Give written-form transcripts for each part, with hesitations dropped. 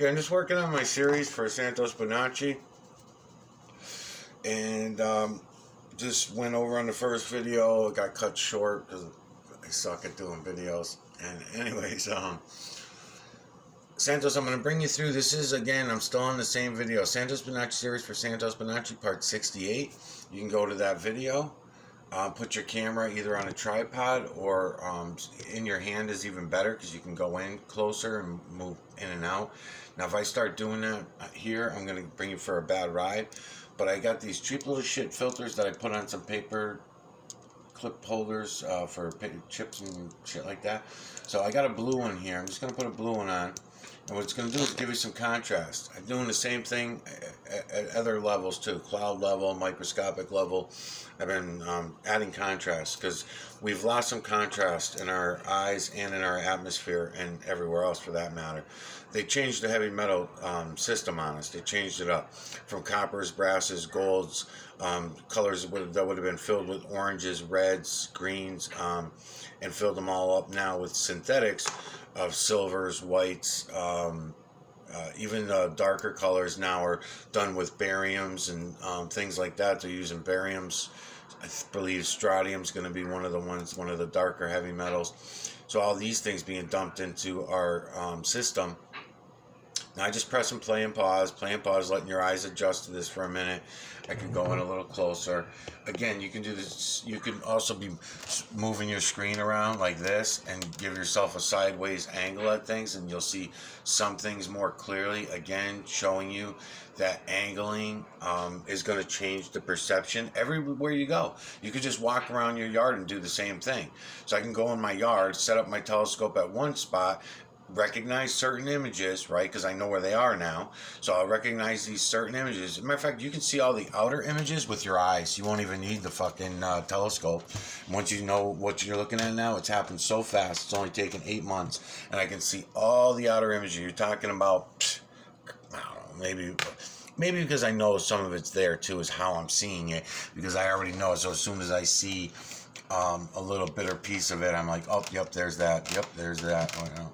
Yeah, I'm just working on my series for Santos and just went over on the first video. It got cut short because I suck at doing videos. And anyways, Santos, I'm going to bring you through. This is, again, I'm still on the same video. Santos Bonacci series for Santos Bonacci, part 68. You can go to that video. Put your camera either on a tripod or in your hand is even better because you can go in closer and move in and out. Now, if I start doing that here, I'm going to bring you for a bad ride. But I got these cheap little shit filters that I put on some paper clip holders for chips and shit like that. So I got a blue one here. I'm just going to put a blue one on. And what it's going to do is give you some contrast. I'm doing the same thing at other levels too. Cloud level, microscopic level. I've been adding contrast because we've lost some contrast in our eyes and in our atmosphere and everywhere else for that matter. They changed the heavy metal system on us. They changed it up from coppers, brasses, golds, colors that would have been filled with oranges, reds, greens, and filled them all up now with synthetics of silvers, whites, even the darker colors now are done with bariums and things like that. They're using bariums. I believe strontium's going to be one of the darker heavy metals. So all these things being dumped into our system. Now I just press and play and pause, letting your eyes adjust to this for a minute. I can go in a little closer. Again, you can do this. You can also be moving your screen around like this and give yourself a sideways angle at things, and you'll see some things more clearly. Again, showing you that angling is going to change the perception everywhere you go. You could just walk around your yard and do the same thing. So I can go in my yard, set up my telescope at one spot, recognize certain images, right? Because I know where they are now. So I'll recognize these certain images. As a matter of fact, you can see all the outer images with your eyes. You won't even need the fucking telescope. Once you know what you're looking at now, it's happened so fast. It's only taken 8 months. And I can see all the outer images. You're talking about, I don't know, maybe because I know some of it's there too, is how I'm seeing it. Because I already know it. So as soon as I see a little bit or piece of it, I'm like, oh, yep, there's that. Yep, there's that. Oh, no.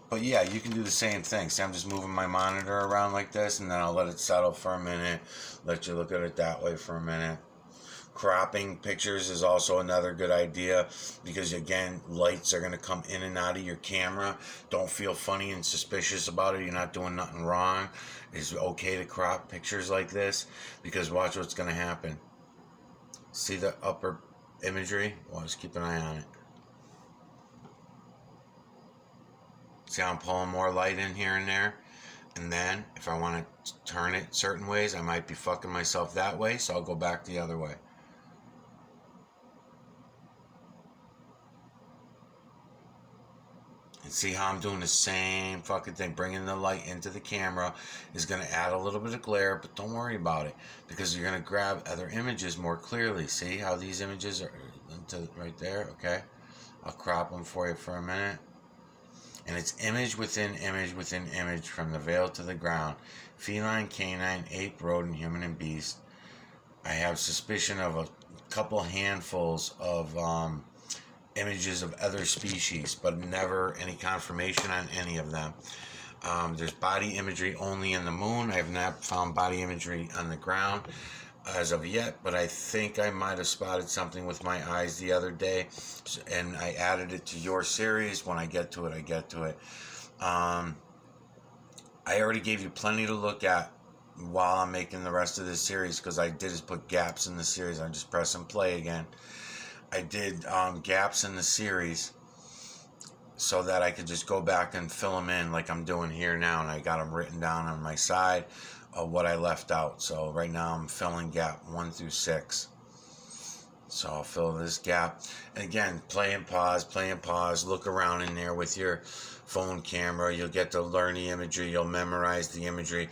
But yeah, you can do the same thing. See, I'm just moving my monitor around like this, and then I'll let it settle for a minute, let you look at it that way for a minute. Cropping pictures is also another good idea because, again, lights are going to come in and out of your camera. Don't feel funny and suspicious about it. You're not doing nothing wrong. It's okay to crop pictures like this because watch what's going to happen. See the upper imagery? Well, just keep an eye on it. See how I'm pulling more light in here and there? And then, if I want to turn it certain ways, I might be fucking myself that way, so I'll go back the other way. And see how I'm doing the same fucking thing. Bringing the light into the camera is going to add a little bit of glare, but don't worry about it, because you're going to grab other images more clearly. See how these images are into right there? Okay. I'll crop them for you for a minute. And it's image within image within image from the veil to the ground. Feline, canine, ape, rodent, human, and beast. I have suspicion of a couple handfuls of images of other species, but never any confirmation on any of them. There's body imagery only in the moon. I have not found body imagery on the ground as of yet, but I think I might have spotted something with my eyes the other day, and I added it to your series. When I get to it, I get to it. I already gave you plenty to look at while I'm making the rest of this series, because I did is put gaps in the series. I just press and play again. I did gaps in the series so that I could just go back and fill them in like I'm doing here now, and I got them written down on my side of what I left out. So right now I'm filling gap 1 through 6. So I'll fill this gap. And again, play and pause, look around in there with your phone camera. You'll get to learn the imagery, you'll memorize the imagery.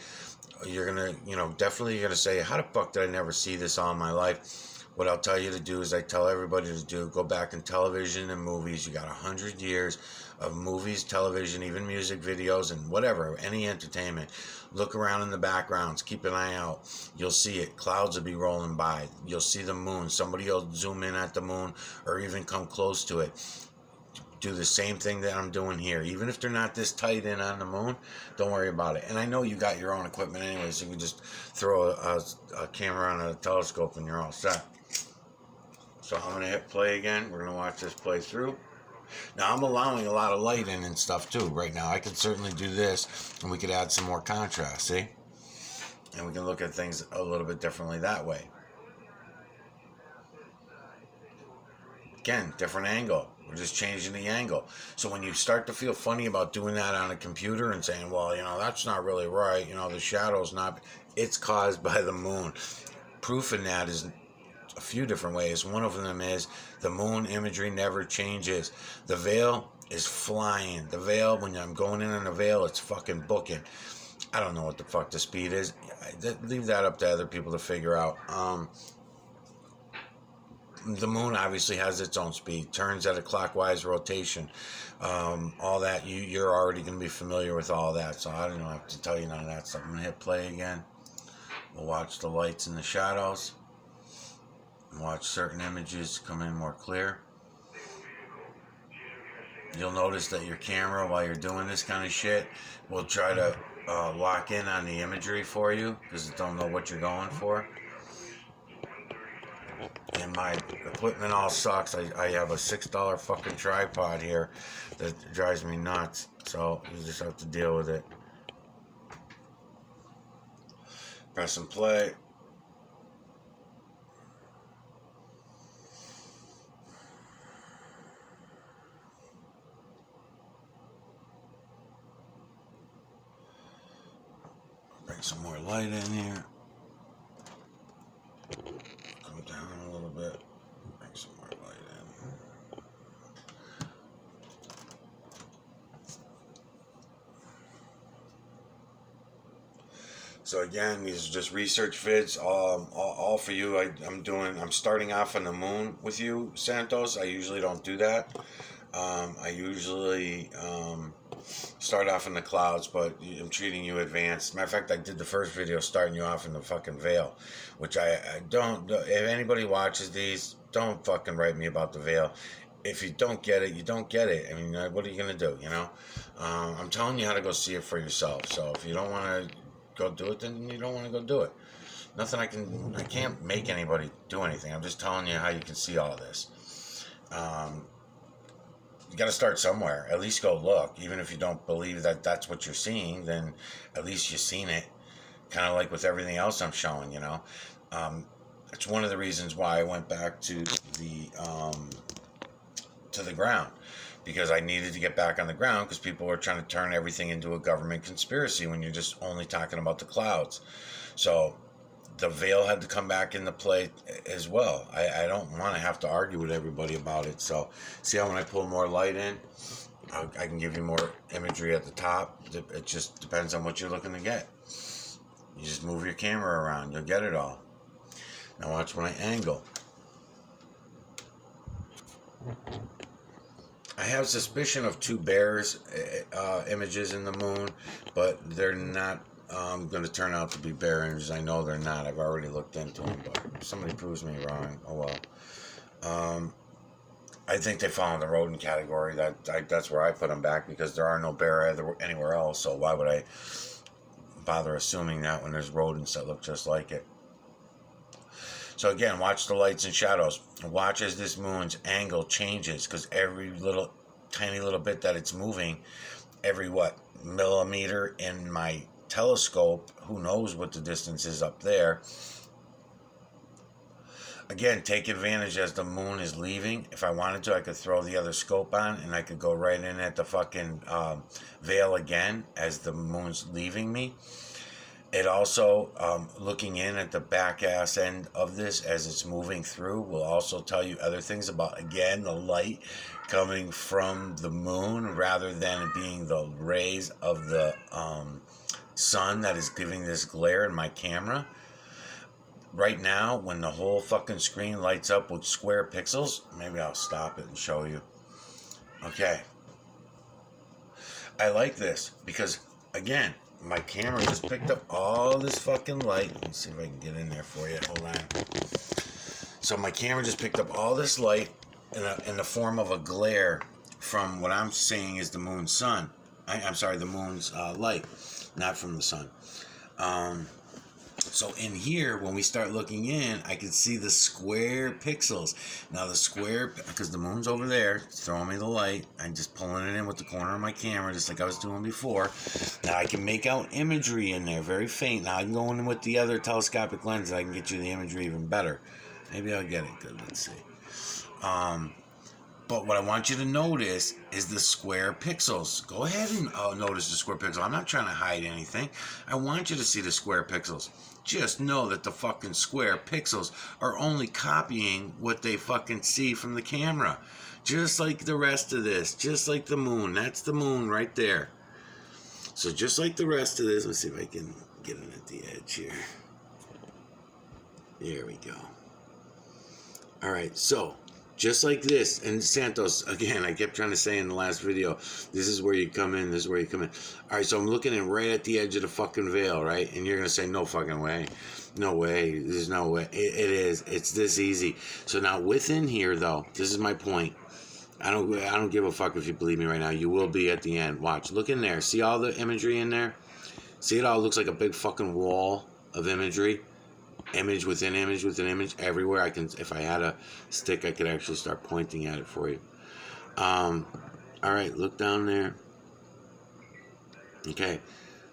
You're gonna, definitely you're gonna say, how the fuck did I never see this all my life? What I'll tell you to do is I tell everybody to do, go back in television and movies. You got 100 years of movies, television, even music videos and whatever, any entertainment. Look around in the backgrounds. Keep an eye out. You'll see it. Clouds will be rolling by. You'll see the moon. Somebody will zoom in at the moon or even come close to it. do the same thing that I'm doing here. Even if they're not this tight in on the moon, don't worry about it. And I know you got your own equipment anyway, so you can just throw a camera on a telescope and you're all set. So I'm going to hit play again. We're going to watch this play through. Now, I'm allowing a lot of light in and stuff too right now. I could certainly do this, and we could add some more contrast, see? And we can look at things a little bit differently that way. Again, different angle. We're just changing the angle. So when you start to feel funny about doing that on a computer and saying, well, you know, that's not really right, you know, the shadow's not, it's caused by the moon. Proof in that is a few different ways. One of them is the moon imagery never changes. The veil is flying. The veil, when I'm going in on the veil, it's fucking booking. I don't know what the fuck the speed is. Leave that up to other people to figure out. The moon obviously has its own speed, turns at a clockwise rotation. All that, you're already going to be familiar with all that, so I don't have to tell you none of that stuff. I'm going to hit play again. We'll watch the lights and the shadows. Watch certain images come in more clear. You'll notice that your camera, while you're doing this kind of shit, will try to lock in on the imagery for you because it don't know what you're going for. And my equipment all sucks. I have a $6 fucking tripod here that drives me nuts. So you just have to deal with it. Press and play. Bring some more light in here. Come down a little bit. Bring some more light in. So again, these are just research vids, all for you. I'm starting off on the moon with you, Santos. I usually don't do that. I usually start off in the clouds, but I'm treating you advanced. Matter of fact, I did the first video starting you off in the fucking veil, which I don't. If anybody watches these, don't fucking write me about the veil. If you don't get it, you don't get it. I mean, what are you gonna do? You know, I'm telling you how to go see it for yourself. So if you don't want to go do it, then you don't want to go do it. Nothing I can't make anybody do anything. I'm just telling you how you can see all this. You got to start somewhere. At least go look. Even if you don't believe that that's what you're seeing, then at least you've seen it. Kind of like with everything else I'm showing, you know. It's one of the reasons why I went back to the ground, because I needed to get back on the ground because people were trying to turn everything into a government conspiracy when you're just only talking about the clouds. So the veil had to come back into play as well. I don't want to have to argue with everybody about it. So see how when I pull more light in, I can give you more imagery at the top. It just depends on what you're looking to get. You just move your camera around, you'll get it all. Now watch when I angle. I have suspicion of two bears images in the moon, but they're not going to turn out to be bear images. I know they're not. I've already looked into them, but if somebody proves me wrong, oh well. I think they fall in the rodent category. That's where I put them back, because there are no bear anywhere else, so why would I bother assuming that when there's rodents that look just like it? So again, watch the lights and shadows. Watch as this moon's angle changes, because every tiny little bit that it's moving, every millimeter in my telescope, who knows what the distance is up there. Again, take advantage as the moon is leaving. If I wanted to, I could throw the other scope on and I could go right in at the fucking veil again as the moon's leaving me. It also, looking in at the back ass end of this as it's moving through, will also tell you other things about, again, the light coming from the moon rather than it being the rays of the sun that is giving this glare in my camera. Right now, when the whole fucking screen lights up with square pixels, maybe I'll stop it and show you. Okay. I like this because, again, my camera just picked up all this fucking light. Let me see if I can get in there for you. Hold on. So my camera just picked up all this light in the form of a glare from what I'm saying is the moon's sun. I'm sorry, the moon's light, not from the sun. So in here, when we start looking in, I can see the square pixels. Now the square, because the moon's over there, it's throwing me the light. I'm just pulling it in with the corner of my camera, just like I was doing before. Now I can make out imagery in there, very faint. Now I can go in with the other telescopic lens, and I can get you the imagery even better. Maybe I'll get it good. Let's see. But what I want you to notice is the square pixels. Go ahead and notice the square pixel. I'm not trying to hide anything. I want you to see the square pixels. Just know that the fucking square pixels are only copying what they fucking see from the camera. Just like the rest of this. Just like the moon. That's the moon right there. So just like the rest of this, let's see if I can get it at the edge here. There we go. All right, so just like this, and Santos, again, I kept trying to say in the last video, this is where you come in, this is where you come in. All right, so I'm looking in right at the edge of the fucking veil, right? And you're going to say, no fucking way. No way. There's no way. It is. It's this easy. So now within here, though, this is my point. I don't give a fuck if you believe me right now. You will be at the end. Watch. Look in there. See all the imagery in there? See, it all looks like a big fucking wall of imagery. Image within image within image everywhere. I can, if I had a stick, I could actually start pointing at it for you. All right, look down there. Okay,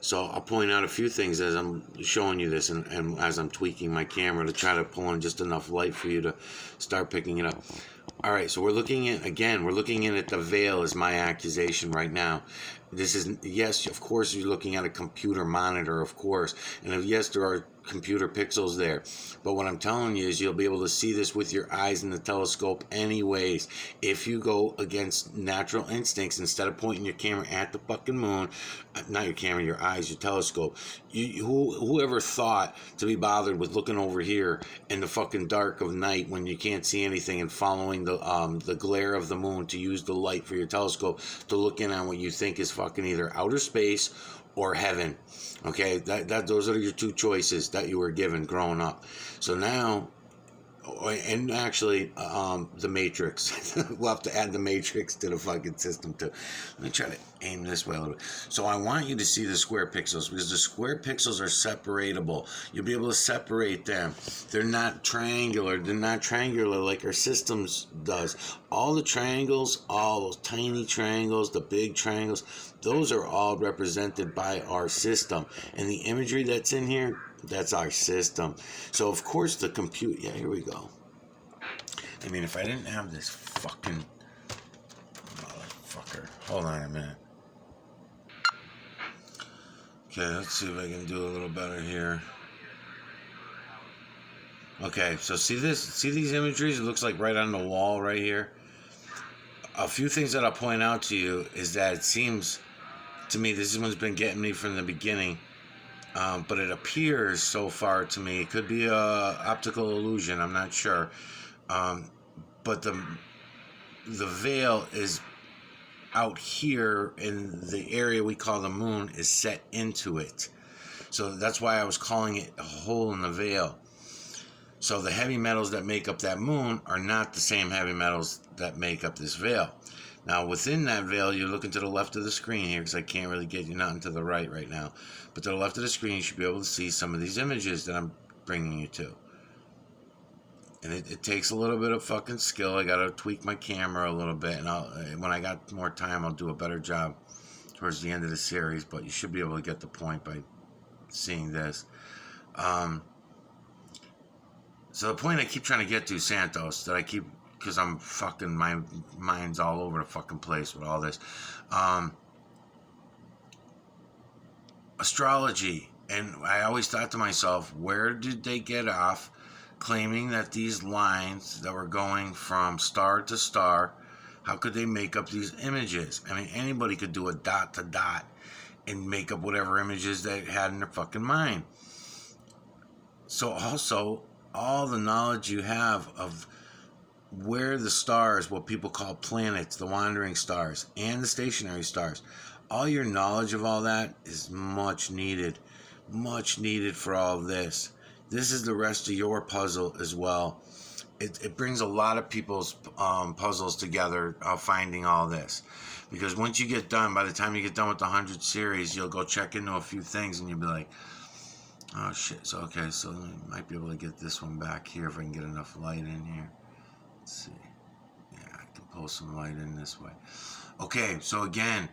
so I'll point out a few things as I'm showing you this, and as I'm tweaking my camera to try to pull in just enough light for you to start picking it up. All right, so we're looking at, again, we're looking in at the veil is my accusation right now. This is, yes, of course, you're looking at a computer monitor, of course. And yes, there are computer pixels there. But what I'm telling you is you'll be able to see this with your eyes in the telescope anyways. If you go against natural instincts, instead of pointing your camera at the fucking moon, not your camera, your eyes, your telescope, whoever thought to be bothered with looking over here in the fucking dark of night when you can't see anything and following the glare of the moon to use the light for your telescope to look in on what you think is fucking either outer space or heaven. Okay, those are your two choices that you were given growing up. So now, and actually, the Matrix. We'll have to add the Matrix to the fucking system too. Let me try to aim this way a little bit. So I want you to see the square pixels, because the square pixels are separatable. You'll be able to separate them. They're not triangular. They're not triangular like our systems does. All the triangles, all those tiny triangles, the big triangles, those are all represented by our system. And the imagery that's in here, that's our system. So of course the compute, yeah, here we go. I mean, if I didn't have this fucking motherfucker, hold on a minute. Okay, let's see if I can do a little better here. Okay, so see this, see these imageries? It looks like right on the wall right here. A few things that I'll point out to you is that it seems to me, this one's been getting me from the beginning. But it appears so far to me, it could be a optical illusion, I'm not sure. But the veil is out here in the area we call the moon is set into it. So that's why I was calling it a hole in the veil. So the heavy metals that make up that moon are not the same heavy metals that make up this veil. Now, within that veil, you're looking to the left of the screen here, because I can't really get you nothing to the right now. But to the left of the screen, you should be able to see some of these images that I'm bringing you to. And it takes a little bit of fucking skill. I got to tweak my camera a little bit. And when I got more time, I'll do a better job towards the end of the series. But you should be able to get the point by seeing this. So the point I keep trying to get to, Santos, that I keep... because I'm fucking, my mind's all over the fucking place with all this. Astrology. And I always thought to myself, where did they get off claiming that these lines that were going from star to star, how could they make up these images? I mean, anybody could do a dot to dot and make up whatever images they had in their fucking mind. So also, all the knowledge you have of where the stars, what people call planets, the wandering stars, and the stationary stars, all your knowledge of all that is much needed for all of this. This is the rest of your puzzle as well. it brings a lot of people's puzzles together, finding all this. Because once you get done, by the time you get done with the 100 series, you'll go check into a few things and you'll be like, oh shit. So, okay, so I might be able to get this one back here if I can get enough light in here. Let's see. Yeah, I can pull some light in this way. Okay, so again,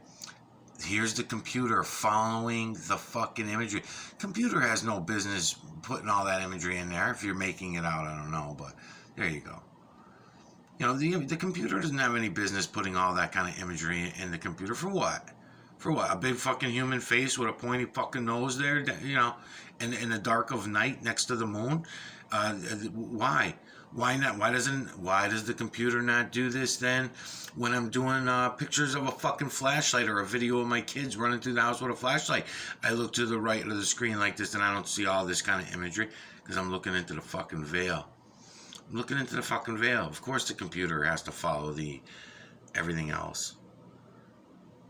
here's the computer following the fucking imagery. Computer has no business putting all that imagery in there. If you're making it out, I don't know, but there you go. You know, the computer doesn't have any business putting all that kind of imagery in the computer. For what? For what? A big fucking human face with a pointy fucking nose there, you know, in the dark of night next to the moon? Why? Why not? Why does the computer not do this then when I'm doing pictures of a fucking flashlight or a video of my kids running through the house with a flashlight? I look to the right of the screen like this and I don't see all this kind of imagery because I'm looking into the fucking veil. I'm looking into the fucking veil. Of course the computer has to follow everything else.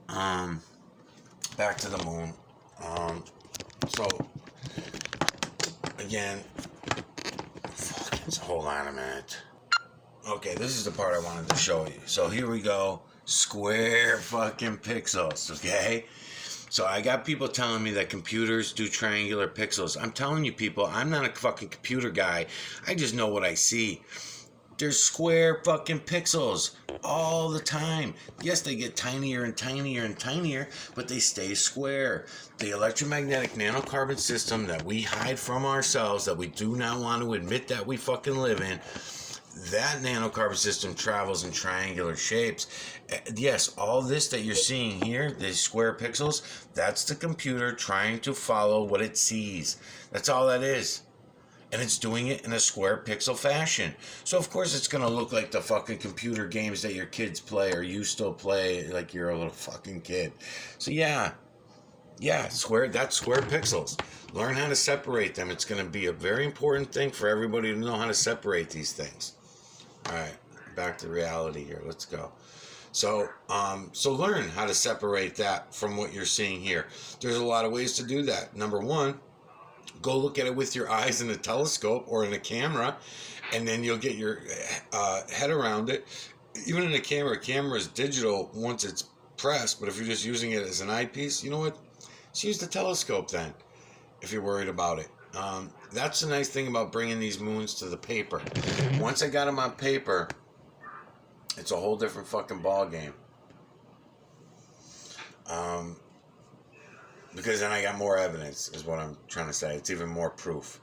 Back to the moon. So again, hold on a minute. Okay, this is the part I wanted to show you. So here we go. Square fucking pixels, okay? So I got people telling me that computers do triangular pixels. I'm telling you people, I'm not a fucking computer guy. I just know what I see. There's square fucking pixels all the time. Yes, they get tinier and tinier and tinier, but they stay square. The electromagnetic nanocarbon system that we hide from ourselves, that we do not want to admit that we fucking live in, that nanocarbon system travels in triangular shapes. Yes, all this that you're seeing here, these square pixels, that's the computer trying to follow what it sees. That's all that is. And it's doing it in a square pixel fashion. So of course it's gonna look like the fucking computer games that your kids play or you still play like you're a little fucking kid. So yeah, that's square pixels. Learn how to separate them. It's gonna be a very important thing for everybody to know how to separate these things. Alright, back to reality here. Let's go. So learn how to separate that from what you're seeing here. There's a lot of ways to do that. Number one, go look at it with your eyes in a telescope or in a camera, and then you'll get your head around it. Even in a camera is digital once it's pressed, but if you're just using it as an eyepiece, you know what? Just use the telescope then, if you're worried about it. That's the nice thing about bringing these moons to the paper. Once I got them on paper, it's a whole different fucking ball game. Because then I got more evidence, is what I'm trying to say. It's even more proof.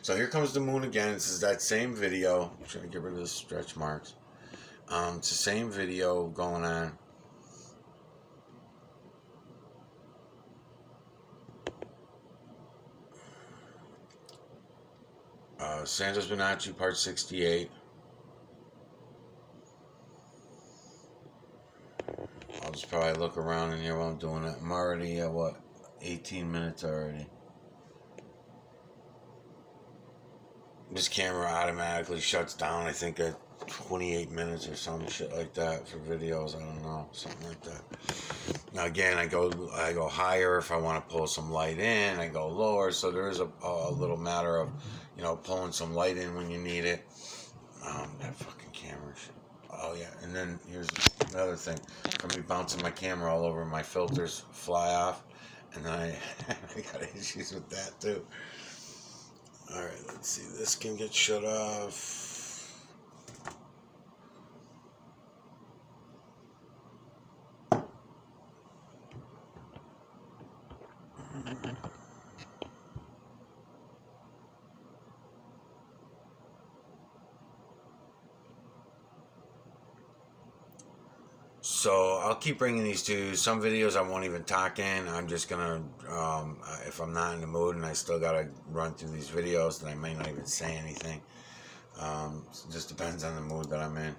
So here comes the moon again. This is that same video. I'm trying to get rid of the stretch marks. It's the same video going on. Santos Bonacci, part 68. I'll just probably look around in here while I'm doing it. I'm already at, 18 minutes already. This camera automatically shuts down, I think, at 28 minutes or some shit like that for videos. I don't know, something like that. Now again, I go higher if I want to pull some light in. I go lower, so there is a little matter of, pulling some light in when you need it. That fucking camera shit. Oh yeah, and then here's another thing. From me bouncing my camera all over, my filters fly off, and then I got issues with that too. All right, let's see. This can get shut off. So I'll keep bringing these to you. Some videos I won't even talk in. I'm just gonna, if I'm not in the mood and I still gotta run through these videos, then I may not even say anything. It just depends on the mood that I'm in.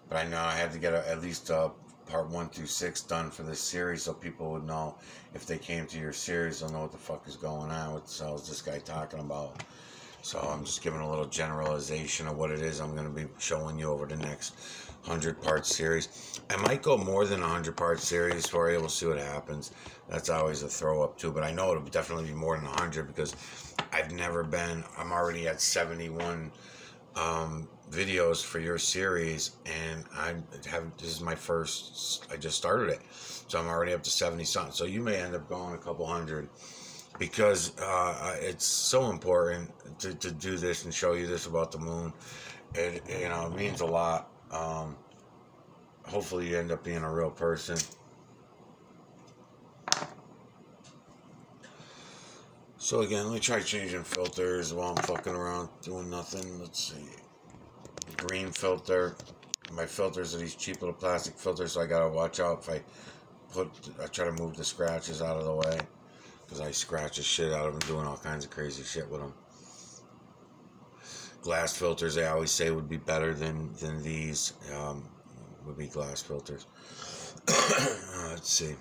But I know I have to get at least part 1 through 6 done for this series, so people would know if they came to your series, they'll know what the fuck is going on. What the hell is this guy talking about? So I'm just giving a little generalization of what it is I'm going to be showing you over the next 100-part series. I might go more than a 100-part series for you. We'll see what happens. That's always a throw-up too, but I know it'll definitely be more than 100 because I'm already at 71 videos for your series, and this is my first. I just started it, so I'm already up to 70 something. So you may end up going a couple hundred, because it's so important to do this and show you this about the moon. It means a lot. Hopefully you end up being a real person. So again, let me try changing filters while I'm fucking around doing nothing. Let's see. Green filter. My filters are these cheap little plastic filters, so I gotta watch out if I try to move the scratches out of the way, because I scratch the shit out of them doing all kinds of crazy shit with them. Glass filters, they always say, would be better than these. Would be glass filters. Let's see.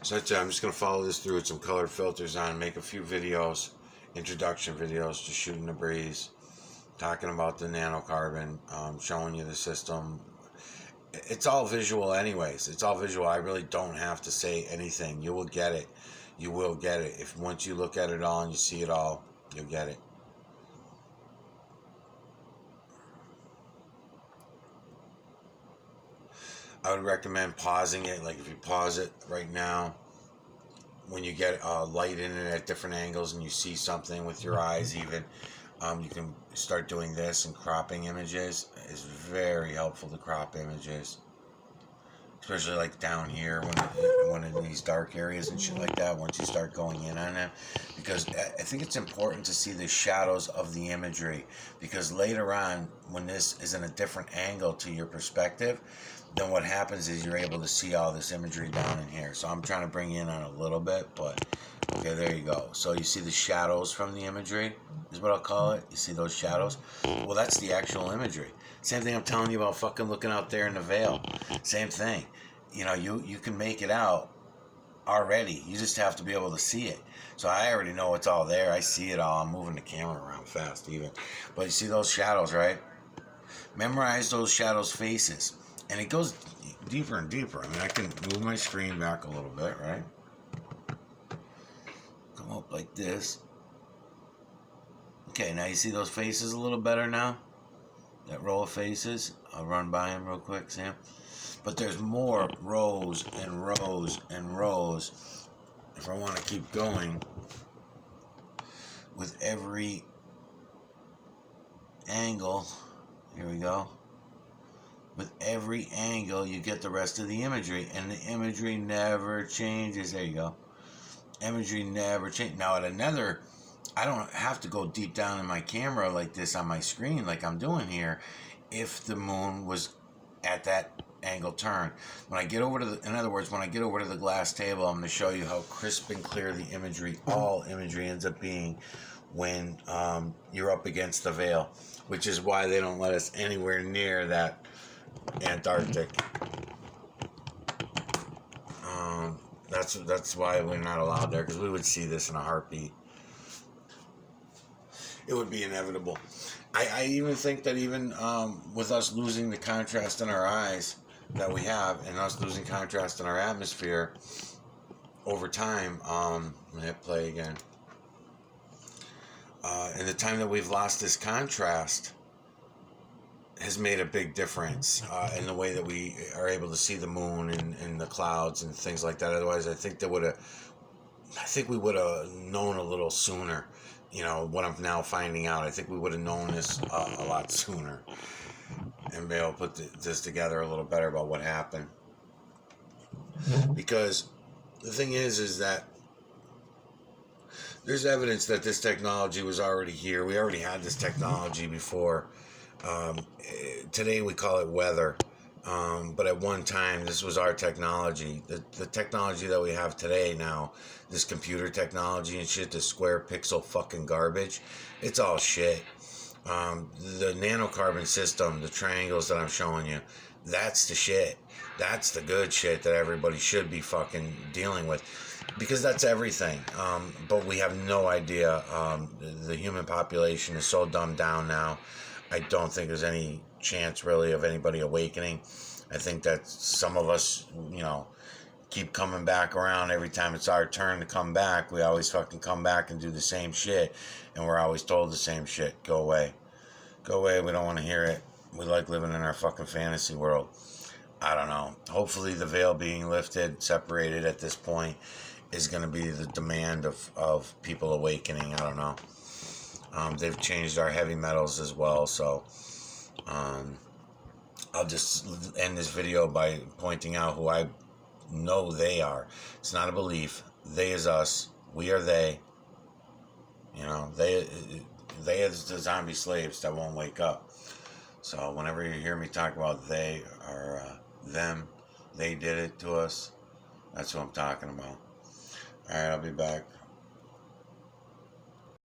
So I'm just going to follow this through with some colored filters on, make a few videos, introduction videos, just shooting the breeze, talking about the nanocarbon, showing you the system. It's all visual anyways. It's all visual. I really don't have to say anything. You will get it. You will get it. If once you look at it all and you see it all, you'll get it. I would recommend pausing it. Like if you pause it right now, when you get light in it at different angles and you see something with your eyes even, you can start doing this, and cropping images is very helpful to crop images. Especially like down here when in these dark areas and shit like that, once you start going in on them. Because I think it's important to see the shadows of the imagery, because later on, when this is in a different angle to your perspective, then what happens is you're able to see all this imagery down in here. So I'm trying to bring in on a little bit, but okay, there you go. So you see the shadows from the imagery, is what I'll call it. You see those shadows? Well, that's the actual imagery. Same thing I'm telling you about fucking looking out there in the veil. Same thing. You can make it out already. You just have to be able to see it. So I already know it's all there. I see it all. I'm moving the camera around fast even. But you see those shadows, right? Memorize those shadows' faces. And it goes deeper and deeper. I mean, I can move my screen back a little bit, right? Come up like this. Okay, now you see those faces a little better now? That row of faces? I'll run by them real quick, Sam. But there's more rows and rows and rows. If I want to keep going, with every angle, here we go. With every angle, you get the rest of the imagery, and the imagery never changes. There you go. Imagery never changes. Now, at another, I don't have to go deep down in my camera like this on my screen like I'm doing here if the moon was at that angle turn. When I get over to in other words, when I get over to the glass table, I'm going to show you how crisp and clear the imagery, all imagery, ends up being when you're up against the veil, which is why they don't let us anywhere near that Antarctic. That's why we're not allowed there, because we would see this in a heartbeat. It would be inevitable. I even think that even with us losing the contrast in our eyes that we have, and us losing contrast in our atmosphere over time, I'm gonna hit play again. In the time that we've lost this contrast, has made a big difference in the way that we are able to see the moon and the clouds and things like that. Otherwise, I think we would have known a little sooner. What I'm now finding out, I think we would have known this a lot sooner and be able to put this together a little better about what happened. Because the thing is that there's evidence that this technology was already here. We already had this technology before. Today we call it weather, but at one time this was our technology. The technology that we have today now, this computer technology and shit, this square pixel fucking garbage, it's all shit. The nanocarbon system, the triangles that I'm showing you, that's the shit. That's the good shit that everybody should be fucking dealing with, because that's everything. But we have no idea. The human population is so dumbed down now. I don't think there's any chance really of anybody awakening. I think that some of us, keep coming back around every time it's our turn to come back. We always fucking come back and do the same shit, and we're always told the same shit. Go away. Go away. We don't want to hear it. We like living in our fucking fantasy world. I don't know. Hopefully the veil being lifted, separated at this point, is going to be the demand of people awakening. I don't know. They've changed our heavy metals as well, so I'll just end this video by pointing out who I know they are. It's not a belief. They is us. We are they. You know, they is the zombie slaves that won't wake up. So whenever you hear me talk about they or them, they did it to us, that's what I'm talking about. Alright, I'll be back.